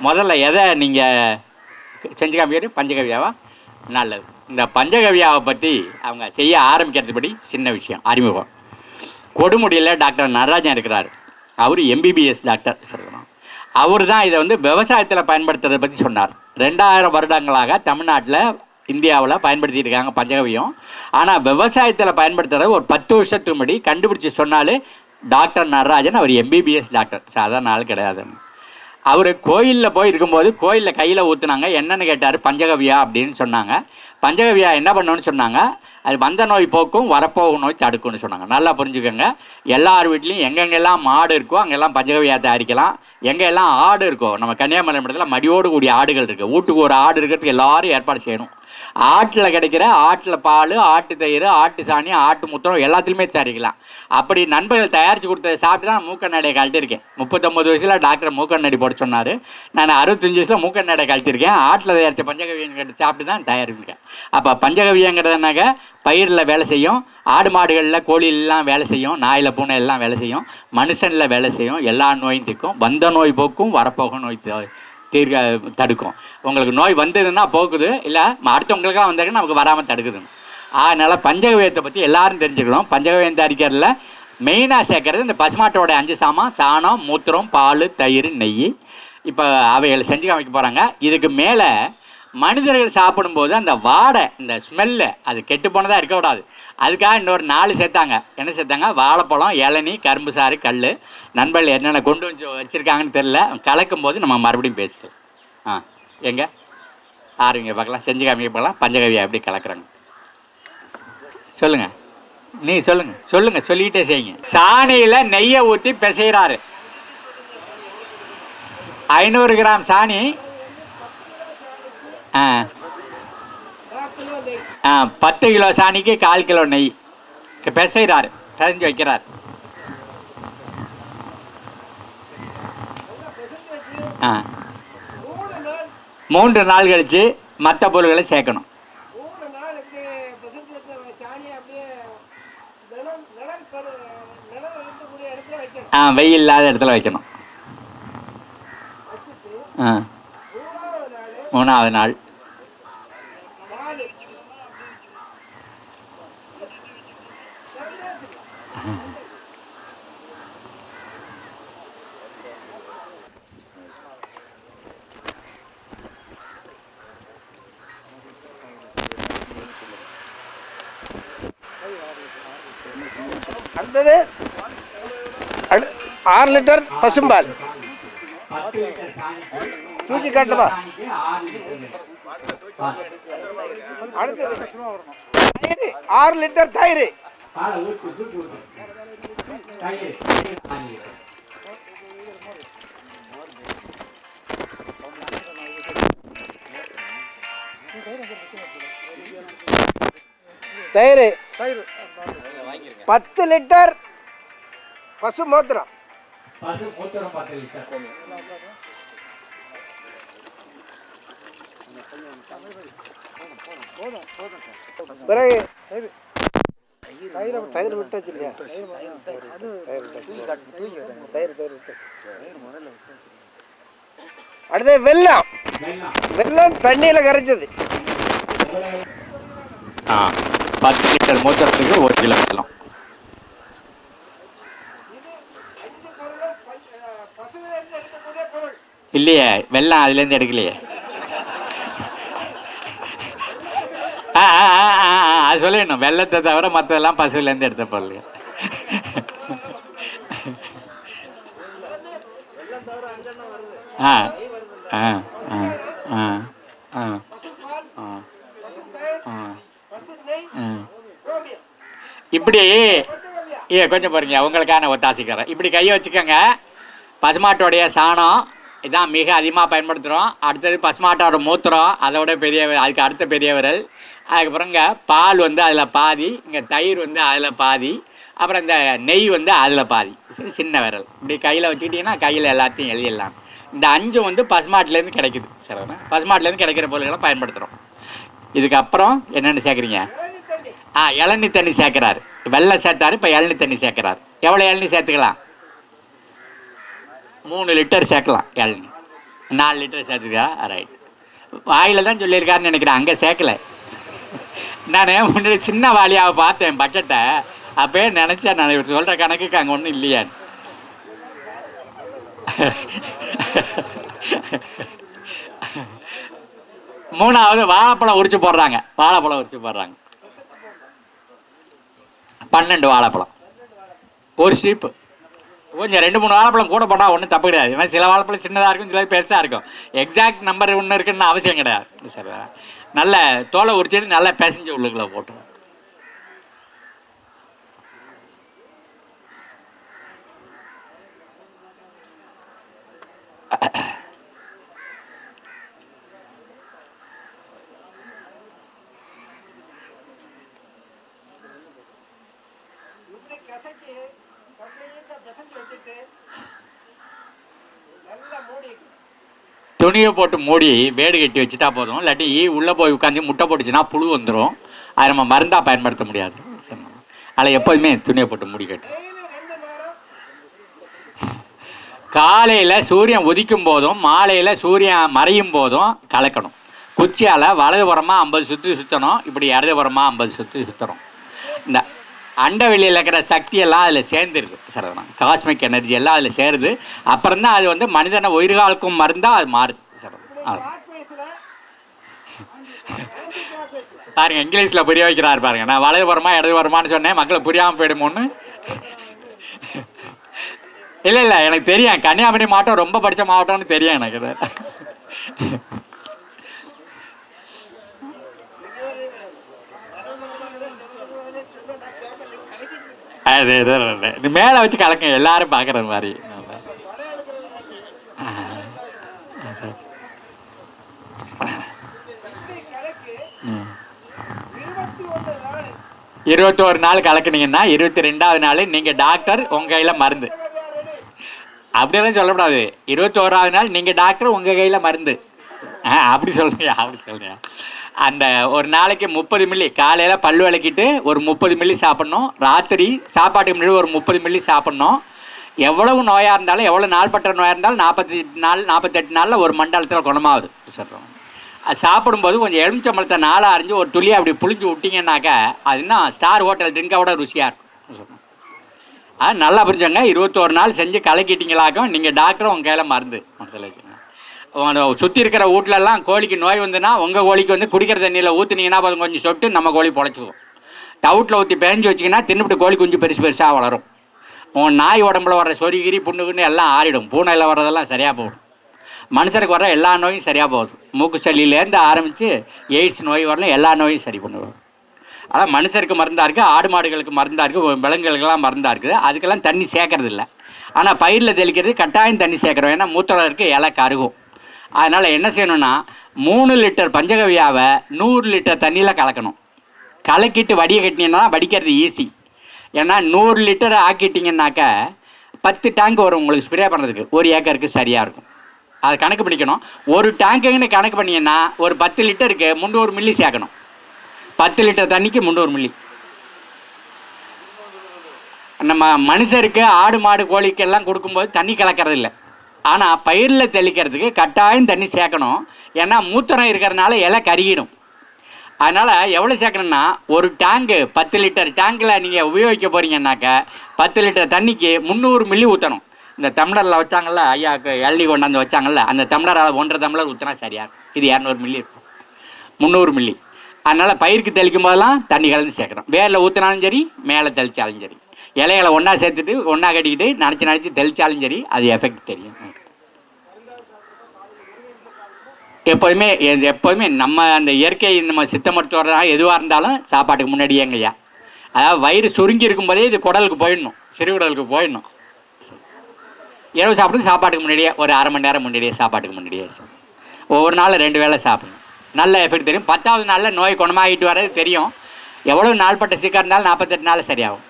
முதல்ல எதை நீங்கள் செஞ்சு காமிக்கிறது? பஞ்சகவ்யாவா? நல்லது. இந்த பஞ்சகவ்யாவை பற்றி அவங்க செய்ய ஆரம்பிக்கிறதுபடி சின்ன விஷயம் அறிமுகம். கொடுமுடியில் டாக்டர் நடராஜன் இருக்கிறார். அவர் எம்பிபிஎஸ் டாக்டர் சொல்லணும். அவர் தான் இதை வந்து விவசாயத்தில் பயன்படுத்துறதை பற்றி சொன்னார். 2000 வருடங்களாக தமிழ்நாட்டில் இந்தியாவில் பயன்படுத்திட்டு இருக்காங்க பஞ்சகவியம். ஆனால் விவசாயத்தில் பயன்படுத்துறது ஒரு 10 வருஷத்துக்கு முன்னாடி கண்டுபிடிச்சி சொன்னாலே டாக்டர் நடராஜன். அவர் எம்பிபிஎஸ் டாக்டர், சாதாரண ஆள் கிடையாதுன்னு. அவர் கோயிலில் போய் இருக்கும்போது கோயிலில் கையில் ஊற்றுனாங்க. என்னன்னு கேட்டார். பஞ்சகவியா அப்படின்னு சொன்னாங்க. பஞ்சகவியா என்ன பண்ணணும்னு சொன்னாங்க. அது வந்த நோய் போக்கும் வரப்போகும் நோய் தடுக்கும்னு சொன்னாங்க. நல்லா புரிஞ்சுக்கோங்க. எல்லார் வீட்லேயும் எங்கெங்கெல்லாம் மாடு இருக்கோ அங்கெல்லாம் பஞ்சகவியா தயாரிக்கலாம். எங்கெல்லாம் ஆடு இருக்கோ, நம்ம கன்னியாகுமரி மாவட்டத்தில் மடியோடு கூடிய ஆடுகள் இருக்குது. வீட்டுக்கு ஒரு ஆடு இருக்கிறதுக்கு எல்லாரும் ஏற்பாடு செய்யணும். ஆட்டில் கிடைக்கிற ஆட்டில் பால், ஆட்டு தயிர், ஆட்டு சாணி, ஆட்டு முத்திரம் எல்லாத்துலேயுமே தயாரிக்கலாம். அப்படி நண்பர்கள் தயாரித்து கொடுத்ததை சாப்பிட்டு தான் மூக்கண்ணாடியை கழட்டிருக்கேன். 39 வயசில் டாக்டர் மூக்கண்ணாடி போட சொன்னார். நான் 65 வயசில் மூக்கண்ணாடியை கழட்டிருக்கேன். ஆட்டில் தயாரித்த பஞ்சகவியம் சாப்பிட்டு தான் தயாரிப்பேன். அப்போ பஞ்சகவியங்கிறதுனாக்க பயிரில் வேலை செய்யும், ஆடு மாடுகளில் கோழிலெலாம் வேலை செய்யும், நாயில் பூனை எல்லாம் வேலை செய்யும், மனுஷனில் வேலை செய்யும், எல்லா நோயும் தீர்க்கும், வந்த நோய் போக்கும் வரப்போகும் நோய் தடுக்கும். உங்களுக்கு நோய் வந்ததுன்னா போக்குது, இல்லை அடுத்தவங்களுக்காக வந்தாங்கன்னா நமக்கு வராமல் தடுக்குதுன்னு. அதனால் பஞ்சகவியத்தை பற்றி எல்லாரும் தெரிஞ்சுக்கணும். பஞ்சகவியம் தயாரிக்கிறதுல மெயினாக சேர்க்கறது இந்த பசுமாட்டோட 5 சாமான்: சாணம், மூத்திரம், பால், தயிர், நெய். இப்போ அவைகளை செஞ்சு காமிக்க போகிறாங்க. இதுக்கு மேலே மனிதர்கள் சாப்பிடும்போது அந்த வாடை, இந்த ஸ்மெல்லு அது கெட்டு போனதாக இருக்கக்கூடாது. அதுக்காக இன்னொரு 4 சேர்த்தாங்க. என்ன சேர்த்தாங்க? வாழைப்பழம், இளநீ, கரும்பு சாறு, கல். நண்பர்கள் என்னென்ன கொண்டு வச்சுருக்காங்கன்னு தெரில. கலக்கும் போது நம்ம மறுபடியும் பேசிக்கலாம். எங்கே ஆரம்பிங்க பார்க்கலாம், செஞ்சு காமிக்க பார்க்கலாம். பஞ்சகவியா எப்படி கலக்குறாங்க சொல்லுங்கள். நீ சொல்லுங்கள் சொல்லிக்கிட்டே செய்யுங்க. சாணியில் நெய்யை ஊற்றி பிசைகிறாரு. 500 கிராம் சாணி, 10 கிலோ சாணிக்கு 1/4 கிலோ நெய் பிசைகிறாரு, பிசைஞ்சு வைக்கிறார். ஆ 3 நாள் கழித்து மற்ற பொருட்களை சேர்க்கணும். வெயில் இல்லாத இடத்துல வைக்கணும். 3ஆவது நாள் அடுத்தது 6 லிட்டர் பசும்பால் தூக்கி காட்டவா. அடுத்தது 6 லிட்டர் தயிர். தயிர் 10 லிட்டர் பசு மூத்திரம். பிறகு தயிர் விட்டாச்சு இல்லையா? அடுத்தது வெல்லம். வெல்லம் தண்ணியில் கரைச்சது. 10 லிட்டர் மூத்திரத்துக்கு 1 கிலோ வெல்லம். இல்லையே, வெல்லம் அதுலேருந்து எடுக்கலையே. அது சொல்லிடணும். வெள்ளத்தை தவிர மற்றதெல்லாம் பசுவிலேருந்து எடுத்த பொருள். இப்படி கொஞ்சம் பாருங்க, உங்களுக்கான ஒத்தாசிக்கிறேன். இப்படி கையை வச்சுக்கோங்க. பசுமாட்டோடைய சாணம் இதான் மிக அதிகமாக பயன்படுத்துகிறோம். அடுத்தது பசுமாட்டோட மூத்திரம், அதோட பெரிய, அதுக்கு அடுத்த பெரிய விரல். அதுக்கப்புறம் இங்கே பால் வந்து அதில் பாதி, இங்கே தயிர் வந்து அதில் பாதி, அப்புறம் இந்த நெய் வந்து அதில் பாதி, சின்ன விரல். இப்படி கையில் வச்சுக்கிட்டிங்கன்னா கையில் எல்லாத்தையும் எழுதிடலாம். இந்த 5 வந்து பசுமாட்டிலேருந்து கிடைக்குது. சரிண்ணா, பசுமாட்டிலேருந்து கிடைக்கிற பொருள்களை பயன்படுத்துகிறோம். இதுக்கப்புறம் என்னென்னு சேர்க்குறீங்க? இளநீ தண்ணி சேர்க்குறாரு. வெள்ளம் சேர்த்தாரு, இப்போ இளநீ தண்ணி சேர்க்குறாரு. எவ்வளோ இளநீ சேர்த்துக்கலாம்? 3 லிட்டர் சேர்க்கலாம் இளநீ. 4 லிட்டர் சேர்த்துக்கா ரைட். வாயில் தான் சொல்லியிருக்காருன்னு நினைக்கிறேன், அங்கே சேர்க்கலை. நான் முன்னாடி சின்ன வாலியாவை பார்த்தேன் பக்கெட்டை, அப்பயே நினச்சேன் நான் இவர் சொல்கிற கணக்குக்கு அங்கே ஒன்றும் இல்லையான்னு. மூணாவது வாழைப்பழம் உரிச்சு போடுறாங்க. 12 வாழைப்பழம் ஒரு சீப்பு. கொஞ்சம் 2-3 வாழைப்பழம் கூட போட்டால் ஒன்றும் தப்பு கிடையாது. ஏன்னா சில வாழைப்பழம் சின்னதாக இருக்கும், சில பெருசாக இருக்கும். எக்ஸாக்ட் நம்பர் ஒன்று இருக்குன்னு அவசியம் கிடையாது சார். நல்ல தோலை உரிச்சிட்டு நல்லா பிசைஞ்சு உள்ளுக்குள்ள போட்டு துணியை போட்டு மூடி வேடு கட்டி வச்சுட்டா போதும். இல்லாட்டி உள்ளே போய் உட்காந்து முட்டை போட்டுச்சுன்னா புழு வந்துடும். அதை நம்ம மருந்தாக பயன்படுத்த முடியாது. அதில் எப்போதுமே துணியை போட்டு மூடி கட்டு. காலையில் சூரியன் உதிக்கும் போதும் மாலையில் சூரியன் மறையும் போதும் கலக்கணும். குச்சியால் வலதுபுறமாக 50 சுற்றி சுற்றணும், இப்படி இடதுபுறமாக 50 சுற்றி சுற்றணும். இந்த அண்டவெளியில் இருக்கிற சக்தியெல்லாம் அதில் சேர்ந்துருக்கு சரவணா. காஸ்மிக் எனர்ஜி எல்லாம் அதில் சேருது. அப்புறம் தான் அது வந்து மனிதனை உயிர்காலுக்கும் மருந்தாக அது மாறுது சரவணா. பாருங்க, இங்கிலீஷில் புரிய வைக்கிறாரு பாருங்க. நான் வலதுபுறமா இடதுபுறமான்னு சொன்னேன், மக்களை புரியாமல் போயிடுமோன்னு. இல்லை எனக்கு தெரியும், கன்னியாகுமரி மாவட்டம் ரொம்ப படித்த மாவட்டம்னு தெரியும் எனக்கு. அது இது மேலே வச்சு கலக்க எல்லாரும் பார்க்குற மாதிரி. 21 நாள் கலக்குனீங்கன்னா 22வது நாள் நீங்கள் டாக்டர் உங்கள் கையில் மருந்து. அப்படியெல்லாம் சொல்லக்கூடாது. 21வது நாள் நீங்கள் டாக்டர் உங்கள் கையில் மருந்து. அப்படி சொல்கிறீங்க. அந்த ஒரு நாளைக்கு 30 மில்லி காலையில் பல் விளக்கிட்டு ஒரு 30 மில்லி சாப்பிட்ணும். ராத்திரி சாப்பாட்டுக்கு முன்னாடி ஒரு 30 மில்லி சாப்பிட்ணும். எவ்வளவு நோயாக இருந்தாலும், எவ்வளோ நாள்பட்ட நோயாக இருந்தாலும் 48 நாளில் ஒரு மண்டலத்தில் குணமாகுது சொல்கிறோம். அது சாப்பிடும்போது கொஞ்சம் எலுமிச்சம்பழத்தை 4 அரிஞ்சு ஒரு துளியை அப்படி புளிஞ்சு விட்டிங்கன்னாக்கா அது இன்னும் ஸ்டார் ஹோட்டல் ட்ரிங்காவோட ருசியாக இருக்கும் சொல்கிறோம். அது நல்லா புரிஞ்சவங்க. 21 நாள் செஞ்சு கலக்கிட்டீங்களாக்கும் நீங்கள் டாக்டரும் உங்கள் கையில் மருந்து மனசில் வச்சுங்க. சுற்றி இருக்கிற வீட்லலாம் கோழிக்கு நோய் வந்துன்னா உங்கள் கோழிக்கு வந்து குடிக்கிற தண்ணியில் ஊற்றுனீங்கன்னா அது கொஞ்சம் சொட்டு நம்ம கோழி பொழைச்சிக்கும். டவுட்டில் ஊற்றி பிணைஞ்சு வச்சிங்கன்னா தின்னுபிட்டு கோழி கொஞ்சம் பெருசாக வளரும். உங்கள் நாய் உடம்புல வர சொரிகிரி புண்ணுக்குன்னு எல்லாம் ஆறிடும். பூனையில் வர்றதெல்லாம் சரியாக போகும். மனுஷருக்கு வர எல்லா நோயும் சரியாக போகுது. மூக்கு சளியிலேருந்து ஆரம்பித்து எய்ட்ஸ் நோய் வரலாம், எல்லா நோயும் சரி பண்ணுவோம். ஆனால் மனுஷருக்கு மருந்தாக இருக்குது, ஆடு மாடுகளுக்கு மருந்தாக இருக்குது, விலங்குகளுக்கெல்லாம் மருந்தாக இருக்குது. அதுக்கெல்லாம் தண்ணி சேர்க்கறது இல்லை. ஆனால் பயிரில் தெளிக்கிறது கட்டாயம் தண்ணி சேர்க்குறோம். ஏன்னா மூத்தரம் இருக்குது, இலை கருகும். அதனால் என்ன செய்யணும்னா 3 லிட்டர் பஞ்சகவியாவை 100 லிட்டர் தண்ணியில் கலக்கணும். கலக்கிட்டு வடியை கட்டினீங்கன்னா வடிக்கிறது ஈஸி. ஏன்னா 100 லிட்டர் ஆக்கிட்டிங்கன்னாக்கா 10 டேங்க் வரும் உங்களுக்கு ஸ்ப்ரே பண்ணுறதுக்கு. 1 ஏக்கருக்கு சரியாக இருக்கும். அதை கணக்கு பண்ணிக்கணும். ஒரு டேங்குன்னு கணக்கு பண்ணிங்கன்னா ஒரு 10 லிட்டருக்கு 300 மில்லி சேர்க்கணும். 10 லிட்டர் தண்ணிக்கு 300 மில்லி. நம்ம மனுஷருக்கு ஆடு மாடு கோழிக்கெல்லாம் கொடுக்கும்போது தண்ணி கலக்கிறது இல்லை. ஆனால் பயிரில் தெளிக்கிறதுக்கு கட்டாயம் தண்ணி சேர்க்கணும். ஏன்னா மூத்தரம் இருக்கிறதுனால இலை கருகிடும். அதனால் எவ்வளோ சேர்க்கணும்னா ஒரு டேங்கு 10 லிட்டர் டேங்கில் நீங்கள் உபயோகிக்க போகிறீங்கன்னாக்கா 10 லிட்டர் தண்ணிக்கு 300 மில்லி ஊற்றணும். இந்த டம்ளரில் வச்சாங்கல்ல, ஐயாவுக்கு எள்ளி கொண்டாந்து வச்சாங்கல்ல, அந்த டம்ளரால் 1.5 டம்ளர் ஊற்றினா சரியாக இருக்கும். இது 200 மில்லி இருக்கும், 300 மில்லி. அதனால் பயிருக்கு தெளிக்கும் போதெல்லாம் தண்ணி கலந்து சேர்க்கணும். வேரில் ஊற்றினாலும் சரி, மேலே தெளித்தாலும் சரி, இலைகளை ஒன்றா சேர்த்துட்டு ஒன்றா கட்டிக்கிட்டு நினச்சி தெளித்தாலும் சரி, அது எஃபெக்ட் தெரியும். எப்போதுமே நம்ம அந்த இயற்கை நம்ம சித்த மருத்துவராக எதுவாக இருந்தாலும் சாப்பாட்டுக்கு முன்னாடியேங்கய்யா. அதாவது வயிறு சுருங்கி இருக்கும்போதே இது குடலுக்கு போயிடணும், சிறுகுடலுக்கு போயிடணும். இரவு சாப்பிட்டு சாப்பாட்டுக்கு முன்னாடியே ஒரு அரை மணி நேரம் முன்னாடியே சாப்பாட்டுக்கு முன்னாடியே ஒவ்வொரு நாள் 2 வேளை சாப்பிடணும். நல்ல எஃபெக்ட் தெரியும். 10வது நாளில் நோய் குணமாகிட்டு வர்றது தெரியும். எவ்வளோ நாள்பட்ட சிக்கா இருந்தாலும் 48 நாள் சரியாகும்.